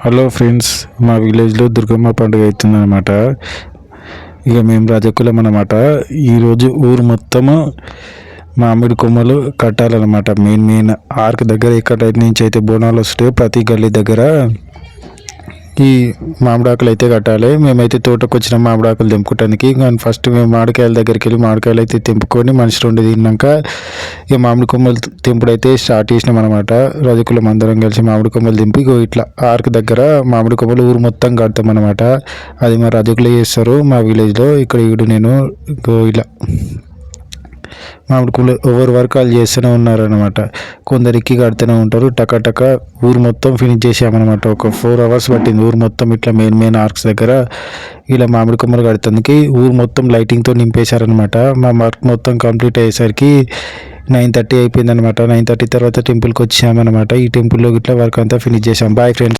Hello friends, మా విలేజ్లో దుర్గమ్మ పండుగ అవుతుందన్నమాట. ఇక మేము రజకులం అన్నమాట. ఈరోజు ఊరు మొత్తము మామిడి కొమ్మలు కట్టాలన్నమాట. మెయిన్ ఆర్క్ దగ్గర ఎక్కడ నుంచి అయితే బోనాలు వస్తాయో ప్రతి గల్లీ దగ్గర ఈ మామిడాకులు అయితే కట్టాలి. మేమైతే తోటకు వచ్చిన మామిడాకులు తెంపుకోవటానికి కానీ ఫస్ట్ మేము మామిడికాయల దగ్గరికి వెళ్ళి మామిడికాయలు అయితే తెంపుకొని మనిషి రెండు తిన్నాక ఇక మామిడి కొమ్మలు తెంపుడు అయితే స్టార్ట్ చేసినాం అనమాట. రజకులం అందరం కలిసి మామిడి కొమ్మలు తెంపి ఇట్లా ఆర్క్ దగ్గర మామిడి కొమ్మలు ఊరు మొత్తం కడతాం అనమాట. అది మా రజకులే చేస్తారు మా విలేజ్లో. ఇక్కడ నేను ఇలా మామిడి కొమ్మలు ఎవరి వరకు వాళ్ళు చేస్తూనే ఉన్నారనమాట. కొందరికి కడుతూనే ఉంటారు. టక ఊరు మొత్తం ఫినిష్ చేసామన్నమాట. ఒక 4 hours పట్టింది ఊరు మొత్తం ఇట్లా మెయిన్ ఆర్క్స్ దగ్గర ఇలా మామిడి కొమ్మలు కడతానికి. ఊరు మొత్తం లైటింగ్తో నింపేశారనమాట. మా వర్క్ మొత్తం కంప్లీట్ అయ్యేసరికి 9:30 అయిపోయింది అనమాట. 9:30 తర్వాత టెంపుల్కి వచ్చామన్నమాట. ఈ టెంపుల్లో ఇట్లా వర్క్ అంతా ఫినిష్ చేసాం. Bye friends.